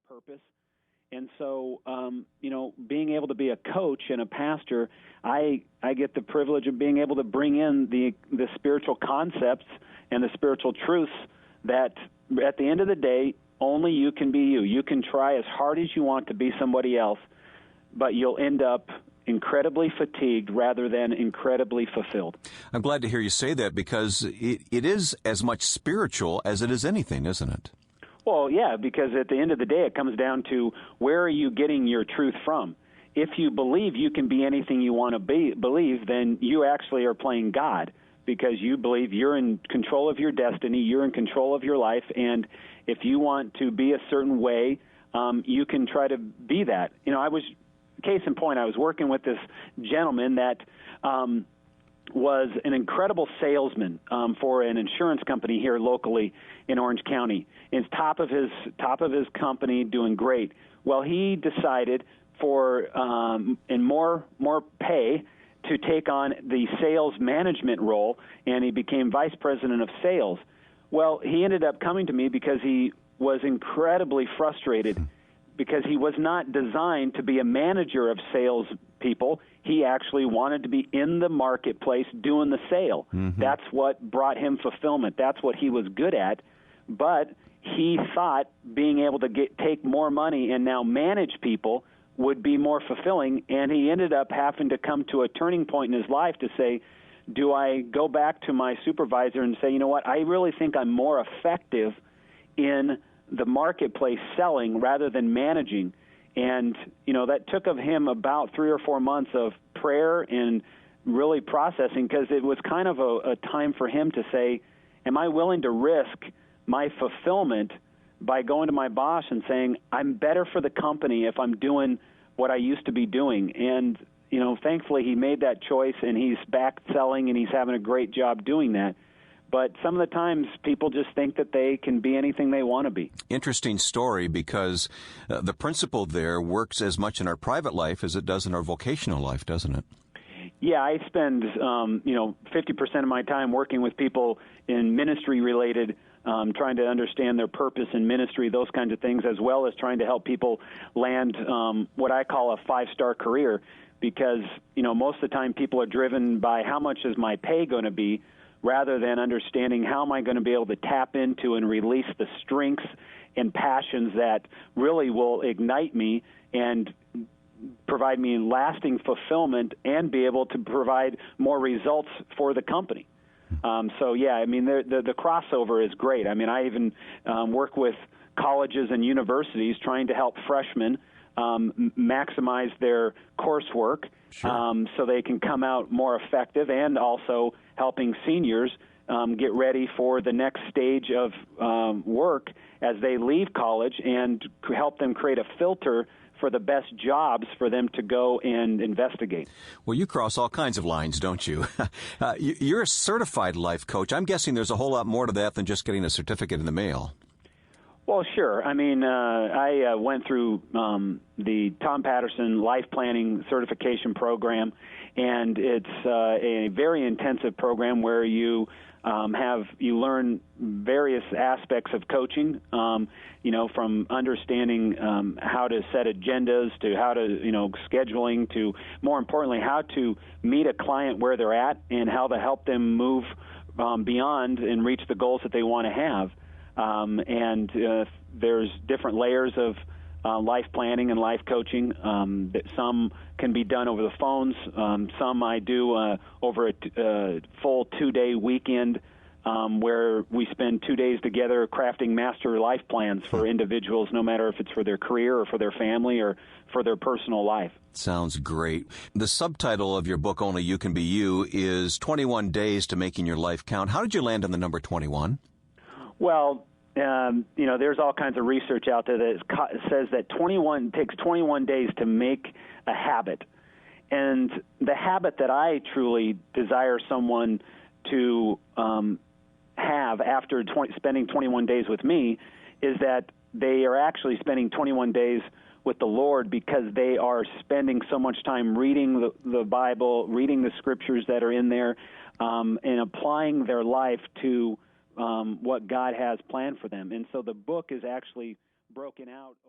purpose. And so, being able to be a coach and a pastor, I get the privilege of being able to bring in the spiritual concepts and the spiritual truths that, at the end of the day, only you can be you. You can try as hard as you want to be somebody else, but you'll end up incredibly fatigued rather than incredibly fulfilled. I'm glad to hear you say that, because it is as much spiritual as it is anything, isn't it? Well, yeah, because at the end of the day, it comes down to, where are you getting your truth from? If you believe you can be anything you want to believe, then you actually are playing God, because you believe you're in control of your destiny, you're in control of your life, and if you want to be a certain way, you can try to be that. Case in point, I was working with this gentleman that was an incredible salesman for an insurance company here locally in Orange County. He's top of his company, doing great. Well, he decided for more pay to take on the sales management role, and he became vice president of sales. Well, he ended up coming to me because he was incredibly frustrated, because he was not designed to be a manager of sales people. He actually wanted to be in the marketplace doing the sale. Mm-hmm. That's what brought him fulfillment. That's what he was good at. But he thought being able to take more money and now manage people would be more fulfilling, and he ended up having to come to a turning point in his life to say, do I go back to my supervisor and say, you know what, I really think I'm more effective in the marketplace selling rather than managing. And, that took of him about 3 or 4 months of prayer and really processing, because it was kind of a time for him to say, am I willing to risk my fulfillment by going to my boss and saying, I'm better for the company if I'm doing what I used to be doing? And, thankfully he made that choice, and he's back selling, and he's having a great job doing that. But some of the times people just think that they can be anything they want to be. Interesting story, because the principle there works as much in our private life as it does in our vocational life, doesn't it? Yeah, I spend 50% of my time working with people in ministry-related, trying to understand their purpose in ministry, those kinds of things, as well as trying to help people land what I call a 5-star career, because most of the time people are driven by how much is my pay going to be, rather than understanding how am I going to be able to tap into and release the strengths and passions that really will ignite me and provide me lasting fulfillment and be able to provide more results for the company. The crossover is great. I even work with colleges and universities trying to help freshmen maximize their coursework. Sure. So they can come out more effective, and also helping seniors get ready for the next stage of work as they leave college, and help them create a filter for the best jobs for them to go and investigate. Well, you cross all kinds of lines, don't you? You're a certified life coach. I'm guessing there's a whole lot more to that than just getting a certificate in the mail. Well, sure. I went through the Tom Patterson Life Planning Certification Program, and it's a very intensive program where you learn various aspects of coaching, from understanding how to set agendas to how to, scheduling to, more importantly, how to meet a client where they're at and how to help them move beyond and reach the goals that they want to have. There's different layers of life planning and life coaching. That some can be done over the phones. Some I do over a full 2-day weekend where we spend 2 days together crafting master life plans for individuals, no matter if it's for their career or for their family or for their personal life. Sounds great. The subtitle of your book, Only You Can Be You, is 21 Days to Making Your Life Count. How did you land on the number 21? Well, there's all kinds of research out there that says that 21 takes 21 days to make a habit. And the habit that I truly desire someone to have after spending 21 days with me is that they are actually spending 21 days with the Lord, because they are spending so much time reading the Bible, reading the scriptures that are in there, and applying their life to what God has planned for them. And so the book is actually broken out.